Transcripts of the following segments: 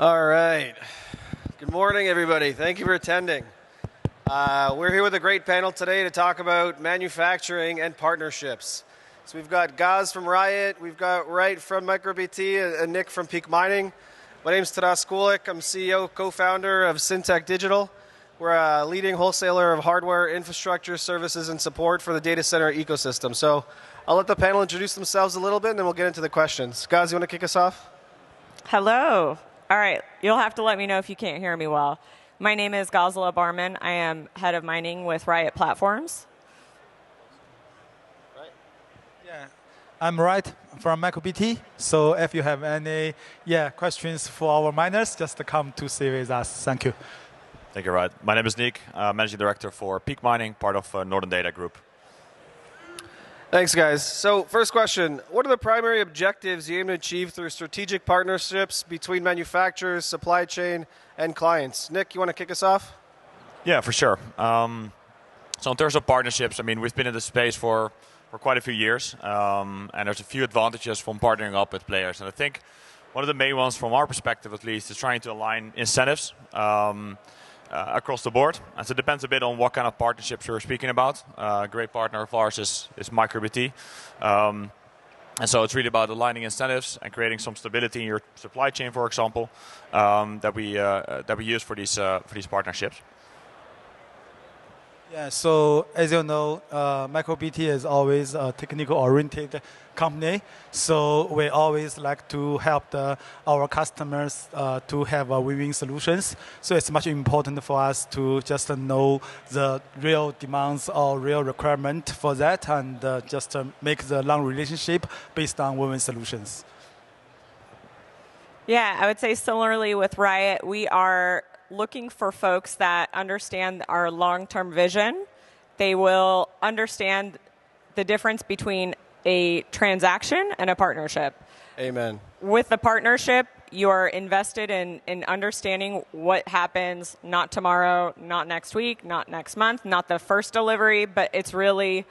All right. Good morning, everybody. Thank you for attending. We're here with a great panel today to talk about manufacturing and partnerships. So we've got Gaz from Riot, we've got Wright from MicroBT, and Niek from Peak Mining. My name's Kulik. I'm CEO, co-founder of Syntech Digital. We're a leading wholesaler of hardware, infrastructure, services, and support for the data center ecosystem. So I'll let the panel introduce themselves a little bit, and then we'll get into the questions. Gaz, you want to kick us off? Hello. All right. You'll have to let me know if you can't hear me well. My name is Ghazaleh Barman. I am head of mining with Riot Platforms. Right. Yeah, I'm Wright from MicroBT. So if you have any questions for our miners, just come to see with us. Thank you. Thank you, Wright. My name is Niek, Managing Director for Peak Mining, part of Northern Data Group. Thanks, guys. So first question, what are the primary objectives you aim to achieve through strategic partnerships between manufacturers, supply chain, and clients? Niek, you want to kick us off? Yeah, for sure. So in terms of partnerships, I mean, we've been in this space for quite a few years, and there's a few advantages from partnering up with players. And I think one of the main ones from our perspective, at least, is trying to align incentives across the board. And so it depends a bit on what kind of partnerships you're speaking about. A great partner of ours is MicroBT. And so it's really about aligning incentives and creating some stability in your supply chain, for example, that we use for these partnerships. Yeah, so as you know, MicroBT is always a technical-oriented company. So we always like to help our customers to have win-win solutions. So it's much important for us to just know the real demands or real requirement for that and just make the long relationship based on win-win solutions. Yeah, I would say similarly with Riot, we are looking for folks that understand our long-term vision. They will understand the difference between a transaction and a partnership. Amen. With the partnership, you're invested in understanding what happens not tomorrow, not next week, not next month, not the first delivery, but it's really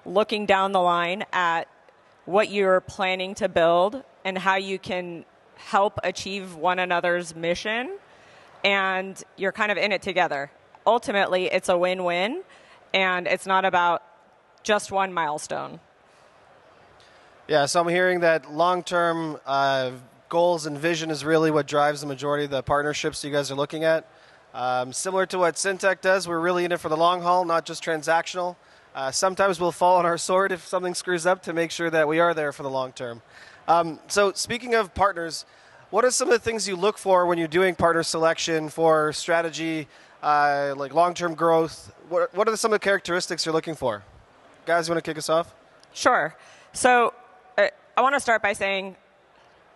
looking down the line at what you're planning to build and how you can help achieve one another's mission. And you're kind of in it together. Ultimately, it's a win-win, and it's not about just one milestone. Yeah, so I'm hearing that long-term goals and vision is really what drives the majority of the partnerships you guys are looking at. Similar to what Synteq does, we're really in it for the long haul, not just transactional. Sometimes we'll fall on our sword if something screws up to make sure that we are there for the long term. So speaking of partners, what are some of the things you look for when you're doing partner selection for strategy, like long-term growth? What are some of the characteristics you're looking for? Guys, you want to kick us off? Sure. So I want to start by saying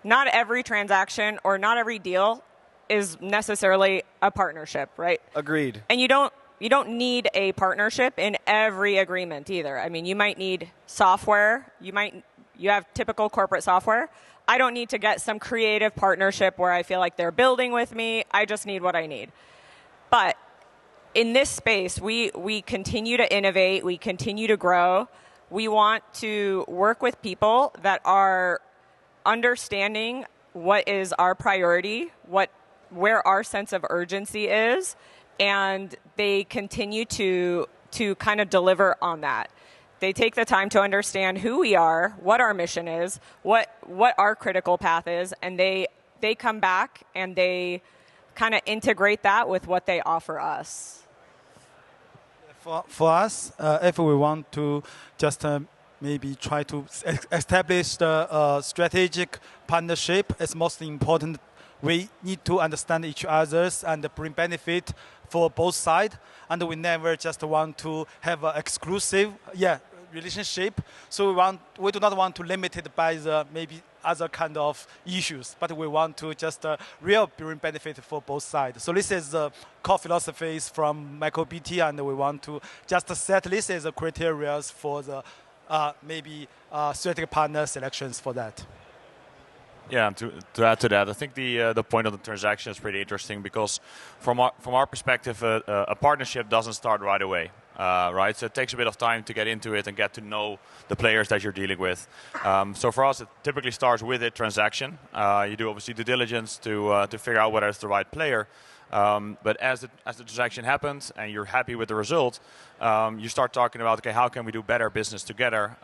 not every transaction or not every deal is necessarily a partnership, right? Agreed. And you don't need a partnership in every agreement either. I mean, you might need software. You have typical corporate software. I don't need to get some creative partnership where I feel like they're building with me. I just need what I need. But in this space, we continue to innovate. We continue to grow. We want to work with people that are understanding what is our priority, where our sense of urgency is, and they continue to kind of deliver on that. They take the time to understand who we are, what our mission is, what our critical path is, and they come back and they kind of integrate that with what they offer us. For us, if we want to just maybe try to establish the strategic partnership, it's most important. We need to understand each other's and bring benefit for both sides. And we never just want to have an exclusive relationship. So we do not want to limit it by the maybe other kind of issues, but we want to just real bring benefit for both sides. So this is the core philosophies from MicroBT, and we want to just set this as the criteria for the maybe strategic partner selections for that. Yeah, to add to that, I think the point of the transaction is pretty interesting because from our perspective, a partnership doesn't start right away. right? So it takes a bit of time to get into it and get to know the players that you're dealing with. So for us, it typically starts with a transaction. You do obviously due diligence to figure out whether it's the right player. But as the transaction happens and you're happy with the result, you start talking about, okay, how can we do better business together,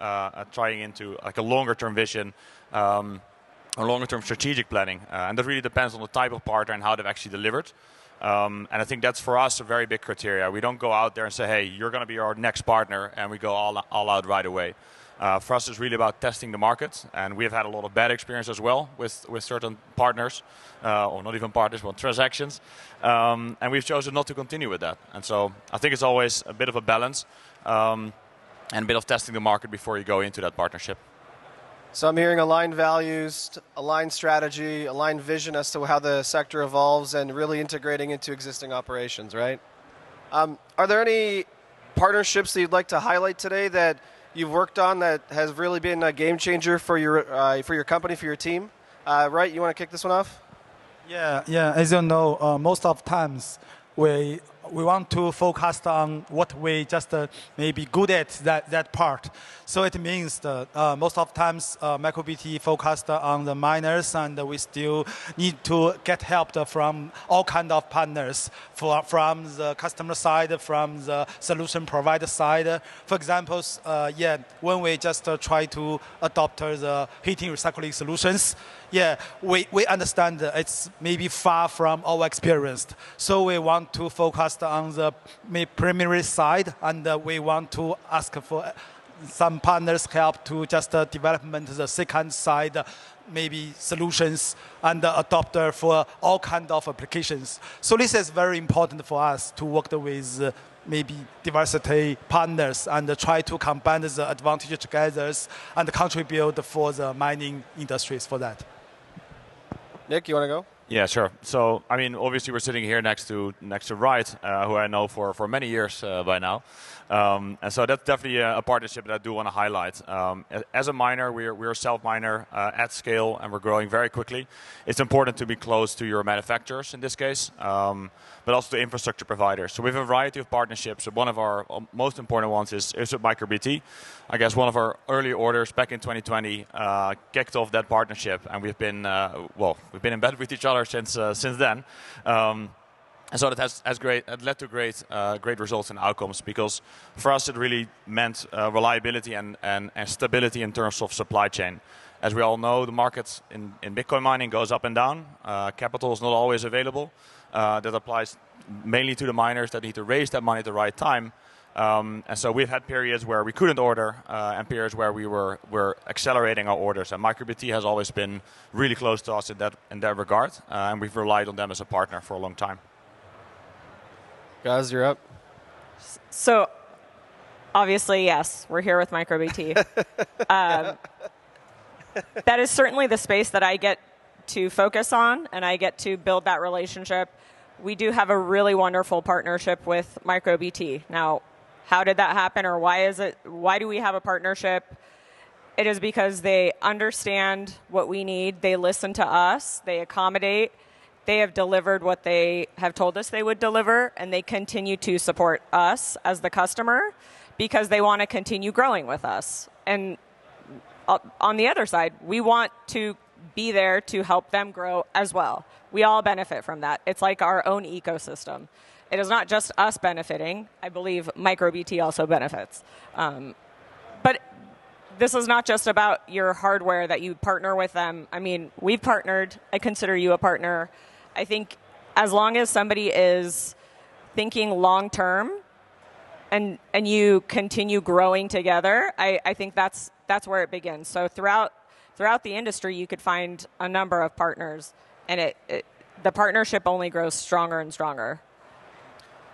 trying into like a longer-term vision, or longer-term strategic planning. And that really depends on the type of partner and how they've actually delivered. And I think that's for us a very big criteria. We don't go out there and say, hey, you're going to be our next partner, and we go all out right away. For us, it's really about testing the market, and we've had a lot of bad experience as well with certain partners, or not even partners, but transactions. And we've chosen not to continue with that. And so I think it's always a bit of a balance and a bit of testing the market before you go into that partnership. So I'm hearing aligned values, aligned strategy, aligned vision as to how the sector evolves, and really integrating into existing operations, right? Are there any partnerships that you'd like to highlight today that you've worked on that has really been a game changer for your company, for your team? Wright, you want to kick this one off? Yeah. As you know, most of times we want to focus on what we just maybe good at that part. So it means that most of times MicroBT focused on the miners, and we still need to get help from all kind of partners, from the customer side, from the solution provider side. For example, when we just try to adopt the heating recycling solutions, we understand that it's maybe far from our experience. So we want to focus on the primary side, and we want to ask for some partners help to just development the second side, maybe solutions and adopter for all kind of applications. So this is very important for us to work with maybe diversity partners and try to combine the advantage together and contribute for the mining industries for that. Nick, you want to go? Yeah, sure. So, I mean, obviously we're sitting here next to Wright, who I know for many years by now. And so that's definitely a partnership that I do want to highlight. As a miner, we're a self-miner at scale, and we're growing very quickly. It's important to be close to your manufacturers in this case, but also to infrastructure providers. So we have a variety of partnerships. One of our most important ones is with MicroBT. I guess one of our early orders back in 2020 kicked off that partnership, and we've been in bed with each other since then. And so that has led to great results and outcomes, because for us it really meant reliability and stability in terms of supply chain. As we all know, the market in Bitcoin mining goes up and down. Capital is not always available. That applies mainly to the miners that need to raise that money at the right time. And so we've had periods where we couldn't order and periods where we were accelerating our orders. And MicroBT has always been really close to us in that regard, and we've relied on them as a partner for a long time. Guys, you're up. So, obviously, yes, we're here with MicroBT. That is certainly the space that I get to focus on, and I get to build that relationship. We do have a really wonderful partnership with MicroBT. Now, how did that happen, or why do we have a partnership? It is because they understand what we need. They listen to us. They accommodate. They have delivered what they have told us they would deliver, and they continue to support us as the customer because they want to continue growing with us. And on the other side, we want to be there to help them grow as well. We all benefit from that. It's like our own ecosystem. It is not just us benefiting. I believe MicroBT also benefits. But this is not just about your hardware that you partner with them. I mean, we've partnered. I consider you a partner. I think as long as somebody is thinking long term and you continue growing together, I think that's where it begins. So throughout the industry, you could find a number of partners, and the partnership only grows stronger and stronger.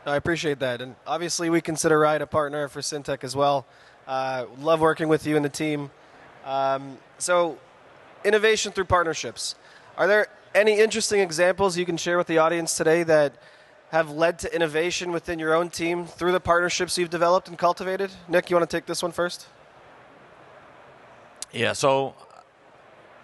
I appreciate that. And obviously we consider Riot a partner for Synteq as well. Love working with you and the team. So innovation through partnerships. Are there any interesting examples you can share with the audience today that have led to innovation within your own team through the partnerships you've developed and cultivated? Nick, you want to take this one first? Yeah, so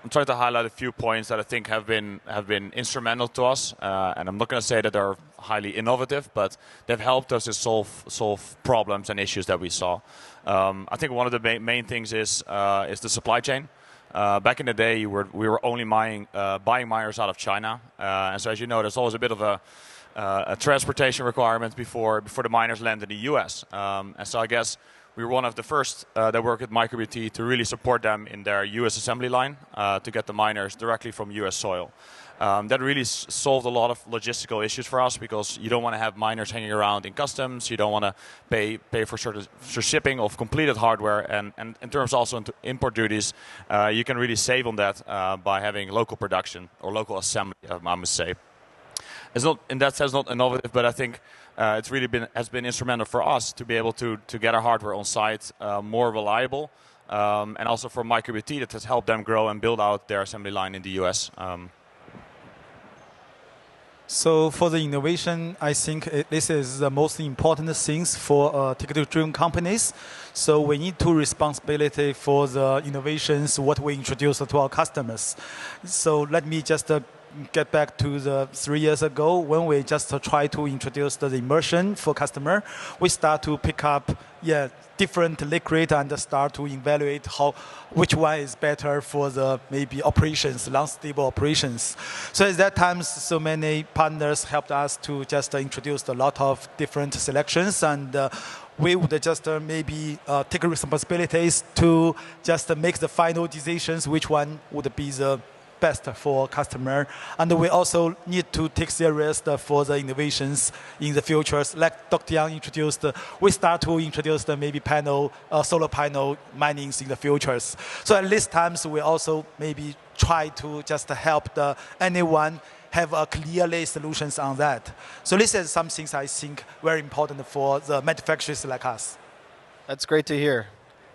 I'm trying to highlight a few points that I think have been instrumental to us, and I'm not going to say that they're highly innovative, but they've helped us to solve problems and issues that we saw. I think one of the main things is the supply chain. Back in the day, we were only buying miners out of China, and so as you know, there's always a bit of a transportation requirement before the miners land in the US. And so I guess we were one of the first that worked at MicroBT to really support them in their US assembly line to get the miners directly from US soil. That really solved a lot of logistical issues for us, because you don't want to have miners hanging around in customs. You don't want to pay for shipping of completed hardware. And in terms also into import duties, you can really save on that by having local production or local assembly, I must say. It's not, in that sense, not innovative, but I think it's really has been instrumental for us to be able to get our hardware on site more reliable, and also for MicroBT that has helped them grow and build out their assembly line in the US. So for the innovation, I think this is the most important things for technology-driven companies. So we need to responsibility for the innovations, what we introduce to our customers. So let me just get back to the 3 years ago when we just try to introduce the immersion for customer. We start to pick up different liquid and start to evaluate which one is better for the maybe operations, unstable operations. So at that time, so many partners helped us to just introduce a lot of different selections, and we would just maybe take responsibilities to just make the final decisions which one would be the best for customer. And we also need to take serious for the innovations in the futures. Like Dr. Yang introduced, we start to introduce the maybe solar panel minings in the futures. So at least times we also maybe try to just help anyone have a clearly solutions on that. So this is some things I think very important for the manufacturers like us. That's great to hear.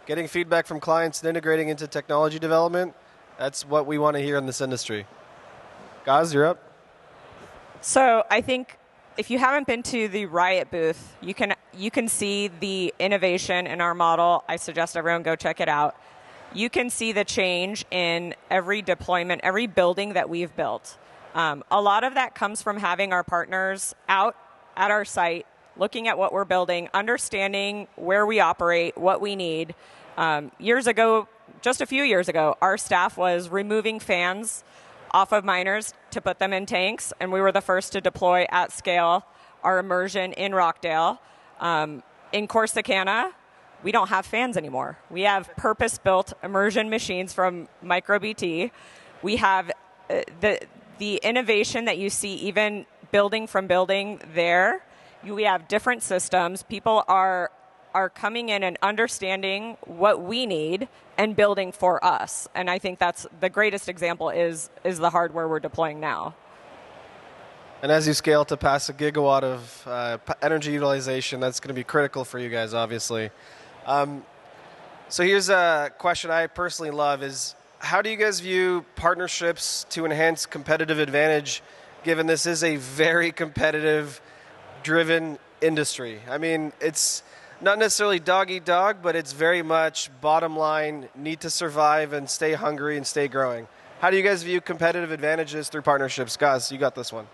Getting feedback from clients and integrating into technology development, that's what we want to hear in this industry. Gaz, you're up. So I think if you haven't been to the Riot booth, you can see the innovation in our model. I suggest everyone go check it out. You can see the change in every deployment, every building that we've built. A lot of that comes from having our partners out at our site, looking at what we're building, understanding where we operate, what we need. Just a few years ago, our staff was removing fans off of miners to put them in tanks, and we were the first to deploy at scale our Immersion in Rockdale. In Corsicana, we don't have fans anymore. We have purpose-built Immersion machines from MicroBT. We have the innovation that you see even building from building there. We have different systems. People are coming in and understanding what we need and building for us. And I think that's the greatest example is the hardware we're deploying now. And as you scale to pass a gigawatt of energy utilization, that's going to be critical for you guys, obviously. So here's a question I personally love is, how do you guys view partnerships to enhance competitive advantage, given this is a very competitive-driven industry? I mean, it's not necessarily dog-eat-dog, but it's very much bottom line, need to survive and stay hungry and stay growing. How do you guys view competitive advantages through partnerships? Guys, you got this one.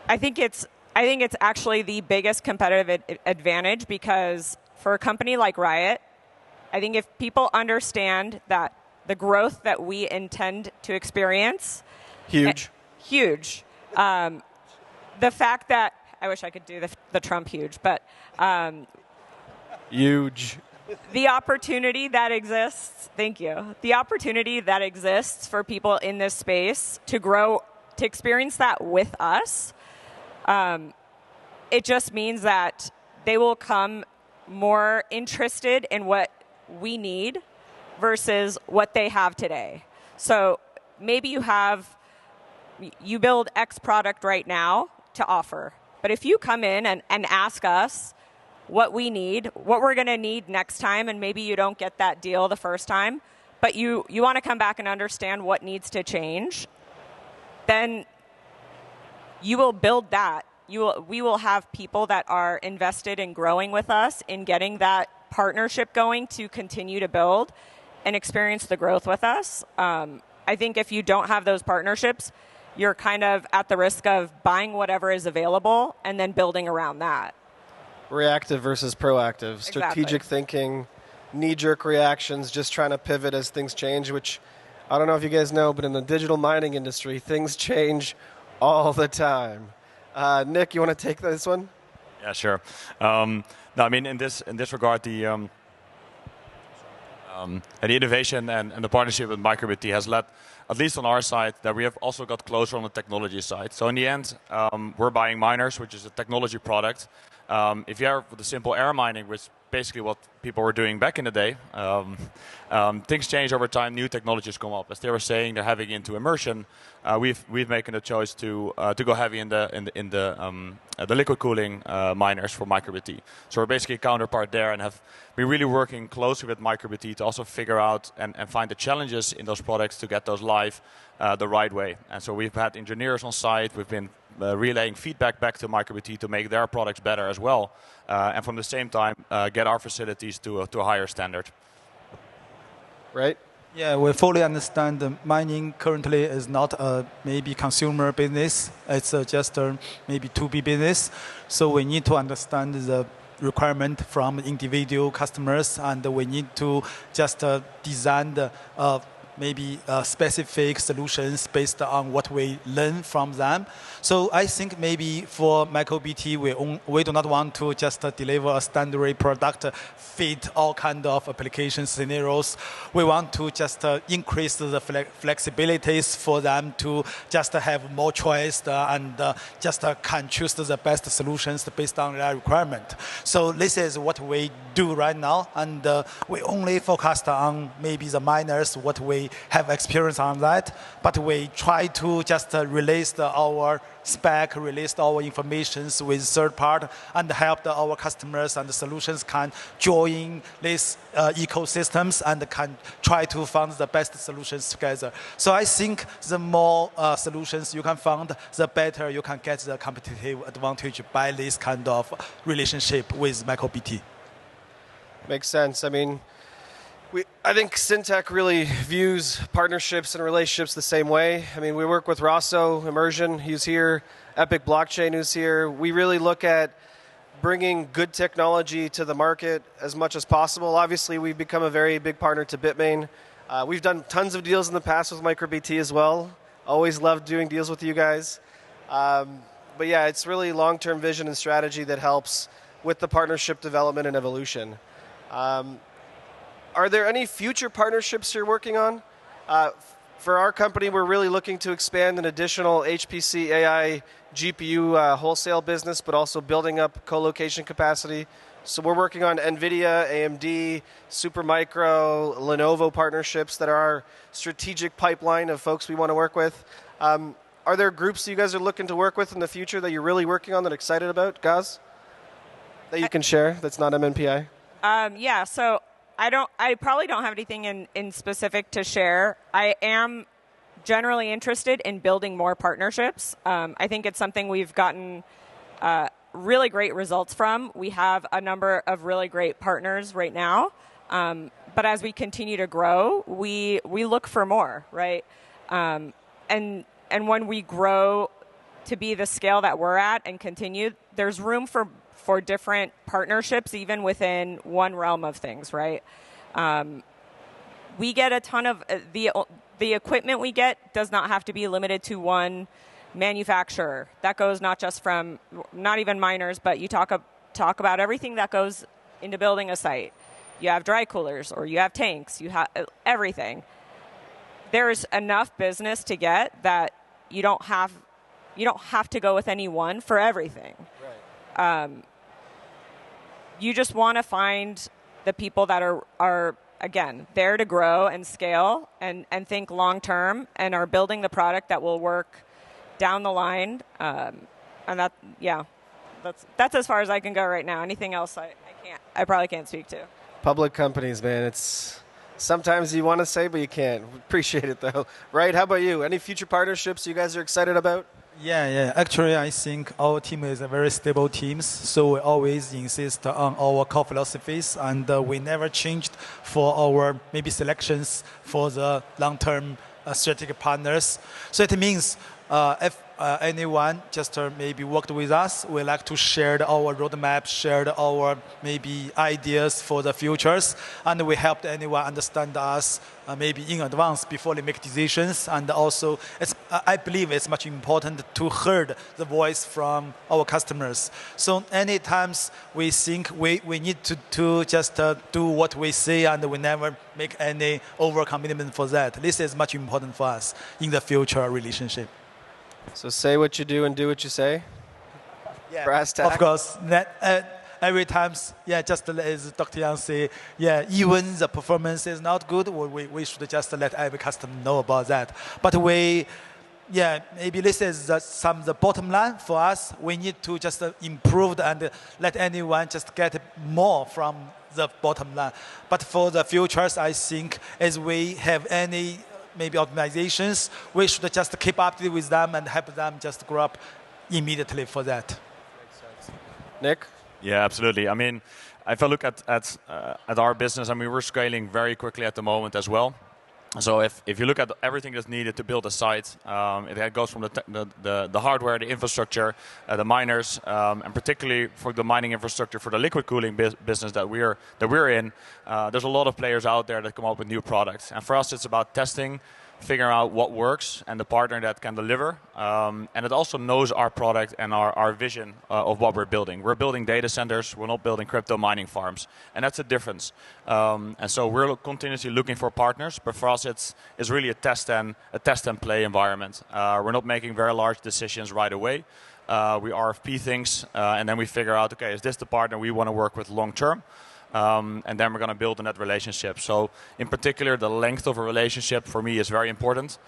I think it's actually the biggest competitive advantage, because for a company like Riot, I think if people understand that the growth that we intend to experience... Huge. The fact that... I wish I could do the Trump huge, but... Huge. The opportunity that exists, thank you. The opportunity that exists for people in this space to grow, to experience that with us, it just means that they will come more interested in what we need versus what they have today. So maybe you build X product right now to offer, but if you come in and ask us what we need, what we're going to need next time, and maybe you don't get that deal the first time, but you want to come back and understand what needs to change, then you will build that. We will have people that are invested in growing with us, in getting that partnership going to continue to build and experience the growth with us. I think if you don't have those partnerships, you're kind of at the risk of buying whatever is available and then building around that. Reactive versus proactive, strategic thinking, knee-jerk reactions, just trying to pivot as things change, which I don't know if you guys know, but in the digital mining industry, things change all the time. Nick, you want to take this one? Yeah, sure. No, I mean, in this regard, the innovation and the partnership with MicroBT has led, at least on our side, that we have also got closer on the technology side. So in the end, we're buying miners, which is a technology product. If you have the simple air mining, which is basically what people were doing back in the day, things change over time. New technologies come up. As they were saying, they're heavy into immersion. We've making the choice to go heavy in the liquid cooling miners for MicroBT. So we're basically a counterpart there, and have been really working closely with MicroBT to also figure out and find the challenges in those products to get those live the right way. And so we've had engineers on site. We've been relaying feedback back to MicroBT to make their products better as well, and from the same time get our facilities to a higher standard. Right? Yeah, we fully understand the mining currently is not a maybe consumer business. It's just a maybe 2B business. So we need to understand the requirement from individual customers, and we need to just design the maybe specific solutions based on what we learn from them. So I think maybe for MicroBT, we do not want to just deliver a standard product, fit all kind of application scenarios. We want to just increase the flexibilities for them to just have more choice and just can choose the best solutions based on their requirement. So this is what we do right now, and we only focus on maybe the miners, what we have experience on that, but we try to just release our spec, release our informations with third part, and help our customers and the solutions can join these ecosystems and can try to find the best solutions together. So I think the more solutions you can find, the better you can get the competitive advantage by this kind of relationship with MicroBT. Makes sense. I mean, I think Synteq really views partnerships and relationships the same way. I mean, we work with Rosso, Immersion, who's here, Epic Blockchain, who's here. We really look at bringing good technology to the market as much as possible. Obviously, we've become a very big partner to Bitmain. We've done tons of deals in the past with MicroBT as well. Always loved doing deals with you guys. But yeah, it's really long-term vision and strategy that helps with the partnership development and evolution. Are there any future partnerships you're working on? For our company, we're really looking to expand an additional HPC AI GPU wholesale business, but also building up co-location capacity. So we're working on NVIDIA, AMD, Supermicro, Lenovo partnerships that are our strategic pipeline of folks we want to work with. Are there groups you guys are looking to work with in the future that you're really working on that are excited about, Gaz? That you can share that's not MNPI? Yeah, so I probably don't have anything in specific to share. I am generally interested in building more partnerships. I think it's something we've gotten really great results from. We have a number of really great partners right now. But as we continue to grow, we look for more, right? And when we grow to be the scale that we're at and continue, there's room for different partnerships, even within one realm of things, right? We get a ton of the equipment we get does not have to be limited to one manufacturer. That goes not just from not even miners, but you talk about everything that goes into building a site. You have dry coolers, or you have tanks. You have everything. There's enough business to get that you don't have to go with any one for everything. Right. You just want to find the people that are again there to grow and scale and think long term and are building the product that will work down the line. And that's as far as I can go right now. Anything else I probably can't speak to. Public companies, man, it's sometimes you want to say, but you can't. Appreciate it though. Right? How about you? Any future partnerships you guys are excited about? Yeah. Actually, I think our team is a very stable team, so we always insist on our core philosophies, and we never changed for our maybe selections for the long-term strategic partners. So it means if anyone just maybe worked with us, we like to share our roadmap, share our maybe ideas for the futures, and we help anyone understand us maybe in advance before they make decisions. And also, I believe it's much important to hear the voice from our customers. So any times we think we need to just do what we say, and we never make any over-commitment for that. This is much important for us in the future relationship. So say what you do and do what you say. Yeah, brass tack. of course. Every time, just as Dr. Yang say, even the performance is not good, we should just let every customer know about that. But maybe this is the bottom line for us. We need to just improve and let anyone just get more from the bottom line. But for the futures, I think as we have any maybe optimizations, we should just keep up with them and help them just grow up immediately for that. Nick? Yeah, absolutely. I mean, if I look at our business, I mean, we're scaling very quickly at the moment as well. So if you look at everything that's needed to build a site, it goes from the hardware, the infrastructure, the miners, and particularly for the mining infrastructure for the liquid cooling business that we're in. There's a lot of players out there that come up with new products, and for us, it's about testing, figuring out what works, and the partner that can deliver, and it also knows our product and our vision of what we're building. We're building data centers. We're not building crypto mining farms, and that's a difference. And so we're continuously looking for partners, but for us, it's really a test and play environment. We're not making very large decisions right away. We RFP things, and then we figure out, okay, is this the partner we want to work with long term? And then we're going to build on that relationship. So in particular, the length of a relationship for me is very important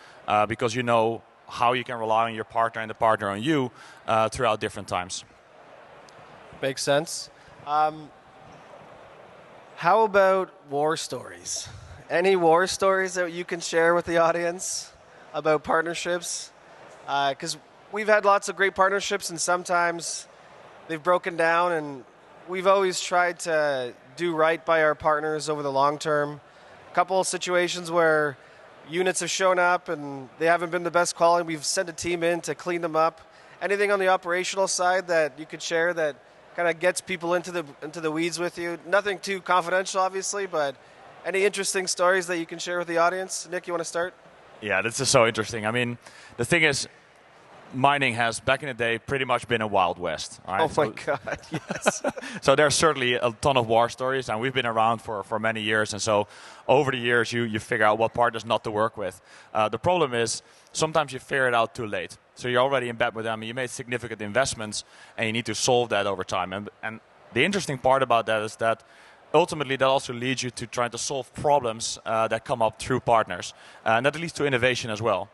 because you know how you can rely on your partner and the partner on you throughout different times. Makes sense. How about war stories? Any war stories that you can share with the audience about partnerships? Because we've had lots of great partnerships, and sometimes they've broken down, and we've always tried to do right by our partners over the long term. A couple of situations where units have shown up and they haven't been the best quality. We've sent a team in to clean them up. Anything on the operational side that you could share that kind of gets people into the weeds with you? Nothing too confidential, obviously, but any interesting stories that you can share with the audience? Nick, you want to start? Yeah, this is so interesting. I mean, the thing is, mining has, back in the day, pretty much been a Wild West. Right? Oh, my God, yes. So there's certainly a ton of war stories, and we've been around for many years. And so over the years, you figure out what partners not to work with. The problem is sometimes you figure it out too late. So you're already in bed with them, and you made significant investments, and you need to solve that over time. And the interesting part about that is that ultimately, that also leads you to trying to solve problems that come up through partners. And that leads to innovation as well.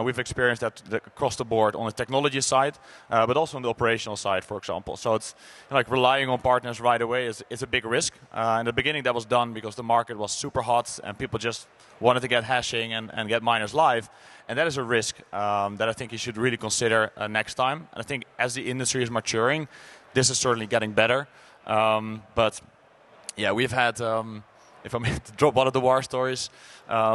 We've experienced that across the board on the technology side, but also on the operational side, for example. So it's like relying on partners right away is a big risk. In the beginning, that was done because the market was super hot and people just wanted to get hashing and get miners live. And that is a risk that I think you should really consider next time. And I think as the industry is maturing, this is certainly getting better. But yeah, we've had, if I'm to drop one of the war stories,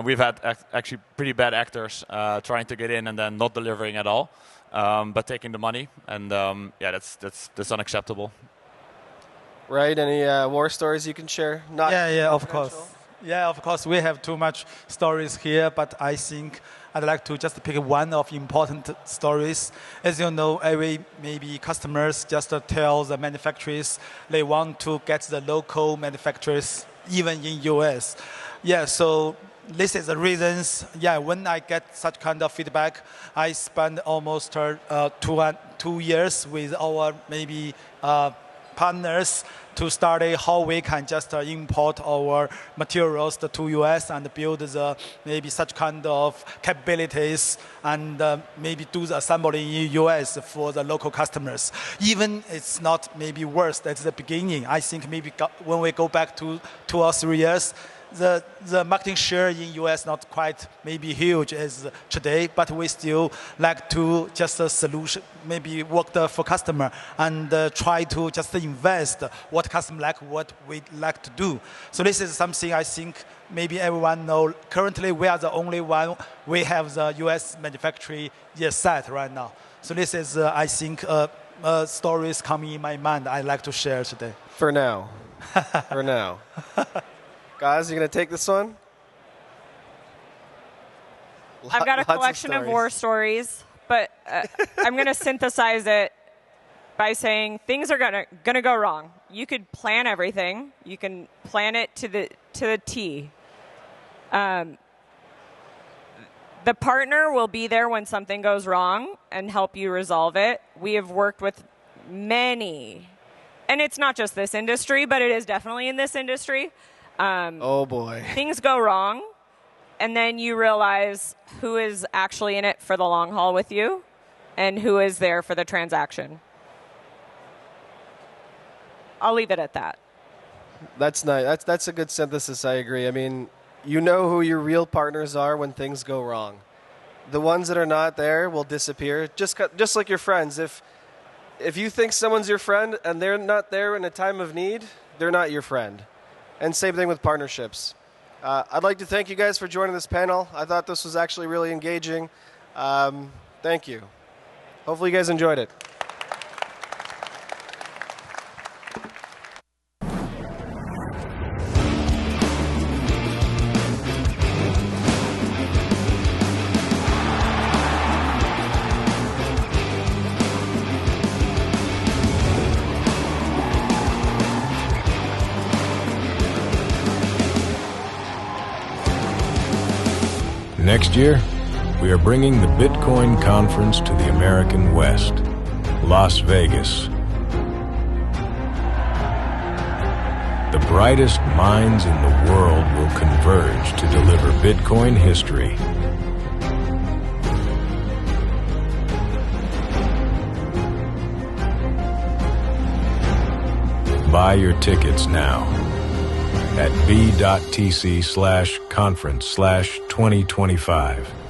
we've had actually pretty bad actors trying to get in and then not delivering at all, but taking the money. And that's unacceptable. Right, any war stories you can share? Not of course. Yeah, of course, we have too much stories here, but I think I'd like to just pick one of important stories. As you know, every maybe customers just tell the manufacturers they want to get the local manufacturers, even in US. Yeah, so this is the reasons. Yeah, when I get such kind of feedback, I spend almost 2 years with our maybe partners to study how we can just import our materials to US and build the maybe such kind of capabilities and maybe do the assembly in US for the local customers. Even it's not maybe worse at the beginning. I think maybe when we go back to 2 or 3 years, the marketing share in US not quite maybe huge as today, but we still like to just a solution, maybe work for customer and try to just invest what customer like, what we like to do. So this is something I think maybe everyone know. Currently, we are the only one. We have the US manufacturing site right now. So this is, I think, stories coming in my mind I like to share today. For now. For now. Guys, you going to take this one? I've got a collection of war stories, but I'm going to synthesize it by saying things are going to go wrong. You could plan everything. You can plan it to the T. The partner will be there when something goes wrong and help you resolve it. We have worked with many, and it's not just this industry, but it is definitely in this industry. Oh boy. Things go wrong, and then you realize who is actually in it for the long haul with you and who is there for the transaction. I'll leave it at that. That's nice. That's a good synthesis. I agree. I mean, you know who your real partners are when things go wrong. The ones that are not there will disappear, just like your friends. If you think someone's your friend and they're not there in a time of need, they're not your friend. And same thing with partnerships. I'd like to thank you guys for joining this panel. I thought this was actually really engaging. Thank you. Hopefully you guys enjoyed it. Next year, we are bringing the Bitcoin conference to the American West, Las Vegas. The brightest minds in the world will converge to deliver Bitcoin history. Buy your tickets now at b.tc/conference/2025.